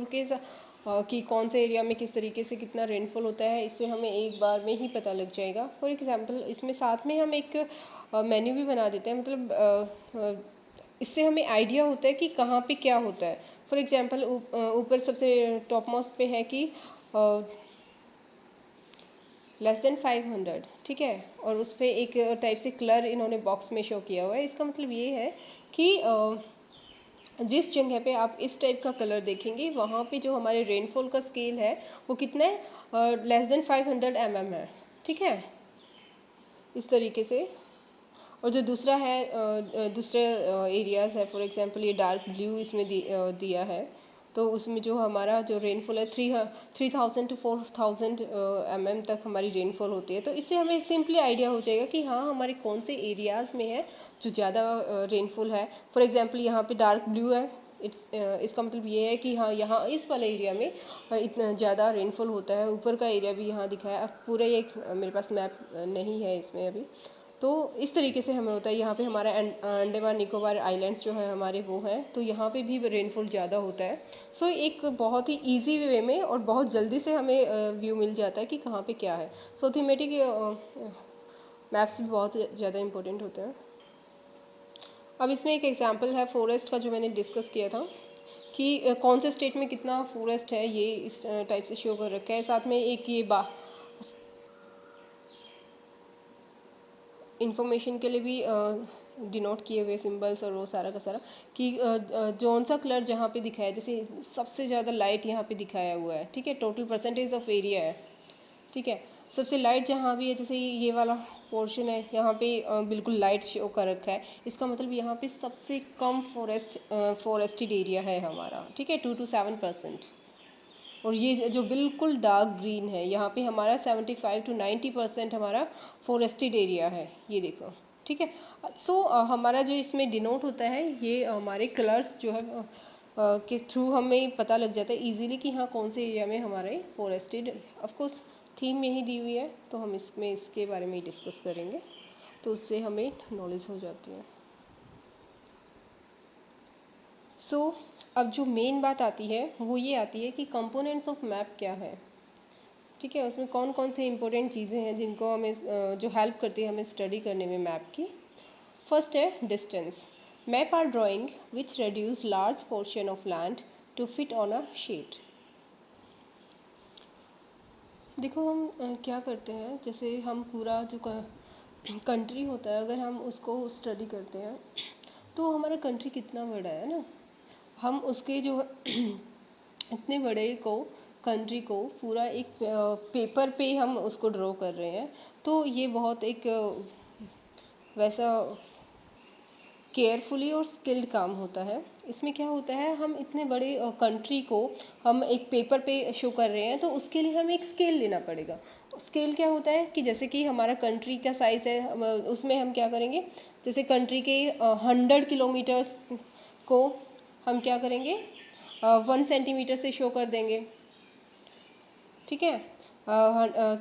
के कि कौन से एरिया में किस तरीके से कितना रेनफॉल होता है, इससे हमें एक बार में ही पता लग जाएगा। फॉर एग्जांपल इसमें साथ में हम एक मेन्यू भी बना देते हैं, मतलब इससे हमें आइडिया होता है कि कहाँ पे क्या होता है। फॉर एग्जांपल ऊपर सबसे टॉप मोस्ट पे है कि लेस देन 500, ठीक है, और उस पर एक टाइप से कलर इन्होंने बॉक्स में शो किया हुआ है। इसका मतलब ये है कि जिस जगह पे आप इस टाइप का कलर देखेंगे वहाँ पे जो हमारे रेनफॉल का स्केल है वो कितना है, लेस देन 500 mm है, ठीक है, इस तरीके से। और जो दूसरा है, दूसरे एरियाज़ है, फॉर एग्जांपल ये डार्क ब्लू इसमें दिया है, तो उसमें जो हमारा जो रेनफॉल है 3000 to 4000 mm तक हमारी रेनफॉल होती है। तो इससे हमें सिंपली आइडिया हो जाएगा कि हाँ हमारे कौन से एरियाज़ में है जो ज़्यादा रेनफॉल है। फॉर एग्जांपल यहाँ पे डार्क ब्लू है, इसका मतलब ये है कि हाँ यहाँ इस वाले एरिया में इतना ज़्यादा रेनफॉल होता है। ऊपर का एरिया भी यहाँ दिखा है, अब पूरा ये मेरे पास मैप नहीं है इसमें अभी। तो इस तरीके से हमें होता है। यहाँ पे हमारा अंडमान निकोबार आइलैंड्स जो है हमारे वो हैं, तो यहाँ पे भी रेनफॉल ज़्यादा होता है। सो एक बहुत ही इजी वे में और बहुत जल्दी से हमें व्यू मिल जाता है कि कहाँ पे क्या है। सो थीमेटिक मैप्स भी बहुत ज़्यादा इम्पोर्टेंट होते हैं। अब इसमें एक एग्जांपल है फॉरेस्ट का जो मैंने डिस्कस किया था कि कौन से स्टेट में कितना फॉरेस्ट है, ये इस टाइप से शो कर रखा है। साथ में एक ये इंफॉर्मेशन के लिए भी डिनोट किए हुए सिंबल्स और वो सारा का सारा कि कौन सा कलर जहाँ पे दिखाया है, जैसे सबसे ज़्यादा लाइट यहाँ पे दिखाया हुआ है, ठीक है, टोटल परसेंटेज ऑफ एरिया है, ठीक है। सबसे लाइट जहाँ भी है, जैसे ये वाला पोर्शन है यहाँ पे बिल्कुल लाइट शो कर रखा है, इसका मतलब यहाँ पे सबसे कम फॉरेस्टेड एरिया है हमारा, ठीक है, 2 to 7%। और ये जो बिल्कुल डार्क ग्रीन है यहाँ पे हमारा 75 to 90% हमारा फॉरेस्टेड एरिया है, ये देखो, ठीक है। सो हमारा जो इसमें डिनोट होता है ये हमारे कलर्स जो है के थ्रू हमें पता लग जाता है इजीली कि हाँ कौन से एरिया में हमारे फॉरेस्टेड। ऑफकोर्स थीम यही दी हुई है तो हम इसमें इसके बारे में ही डिस्कस करेंगे, तो उससे हमें नॉलेज हो जाती है। सो अब जो मेन बात आती है वो ये आती है कि कंपोनेंट्स ऑफ मैप क्या है, ठीक है, उसमें कौन कौन से इंपॉर्टेंट चीज़ें हैं जिनको हमें जो हेल्प करती है हमें स्टडी करने में मैप की। फर्स्ट है distance. Map are drawing which reduce large portion of land to fit on a sheet. देखो हम क्या करते हैं, जैसे हम पूरा जो कंट्री होता है अगर हम उसको स्टडी करते हैं तो हमारा कंट्री कितना बड़ा है ना, हम उसके जो इतने बड़े को कंट्री को पूरा एक पेपर पे हम उसको ड्रॉ कर रहे हैं, तो ये बहुत एक वैसा केयरफुली और स्किल्ड काम होता है। इसमें क्या होता है, हम इतने बड़े कंट्री को हम एक पेपर पे शो कर रहे हैं तो उसके लिए हमें एक स्केल लेना पड़ेगा। स्केल क्या होता है कि जैसे कि हमारा कंट्री का साइज़ है, उसमें हम क्या करेंगे, जैसे कंट्री के 100 किलोमीटर्स को हम क्या करेंगे 1 सेंटीमीटर से शो कर देंगे, ठीक है।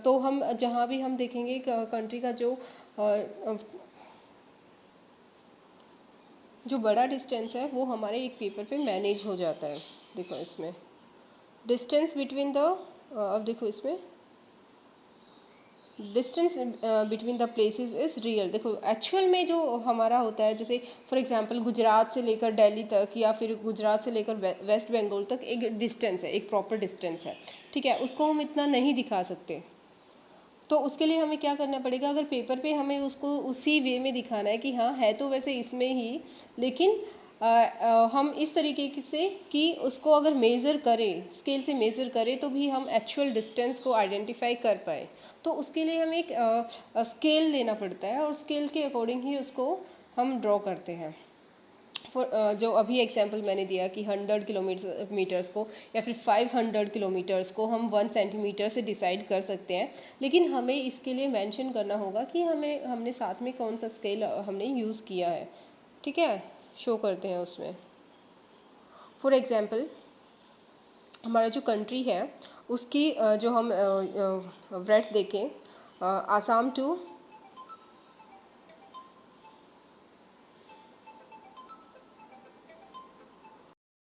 तो हम जहाँ भी हम देखेंगे कंट्री का जो बड़ा डिस्टेंस है वो हमारे एक पेपर पे मैनेज हो जाता है। देखो इसमें डिस्टेंस बिटवीन द अब देखो इसमें distance between the places is real. देखो एक्चुअल में जो हमारा होता है, जैसे फॉर एग्जांपल गुजरात से लेकर दिल्ली तक या फिर गुजरात से लेकर वेस्ट बंगाल तक एक डिस्टेंस है, एक प्रॉपर डिस्टेंस है, ठीक है, उसको हम इतना नहीं दिखा सकते। तो उसके लिए हमें क्या करना पड़ेगा, अगर पेपर पे हमें उसको उसी वे में दिखाना है कि हाँ है तो वैसे इसमें ही, लेकिन हम इस तरीके से कि उसको अगर मेज़र करें, स्केल से मेज़र करें तो भी हम एक्चुअल डिस्टेंस को आइडेंटिफाई कर पाए, तो उसके लिए हमें एक स्केल लेना पड़ता है और स्केल के अकॉर्डिंग ही उसको हम ड्रॉ करते हैं। जो अभी एग्जांपल मैंने दिया कि 100 किलोमीटर्स को या फिर 500 किलोमीटर्स को हम 1 सेंटीमीटर से डिसाइड कर सकते हैं, लेकिन हमें इसके लिए मेंशन करना होगा कि हमने साथ में कौन सा स्केल हमने यूज़ किया है, ठीक है, शो करते हैं उसमें। फॉर एग्जांपल हमारा जो कंट्री है उसकी जो हम ब्रेथ देखें आसाम टू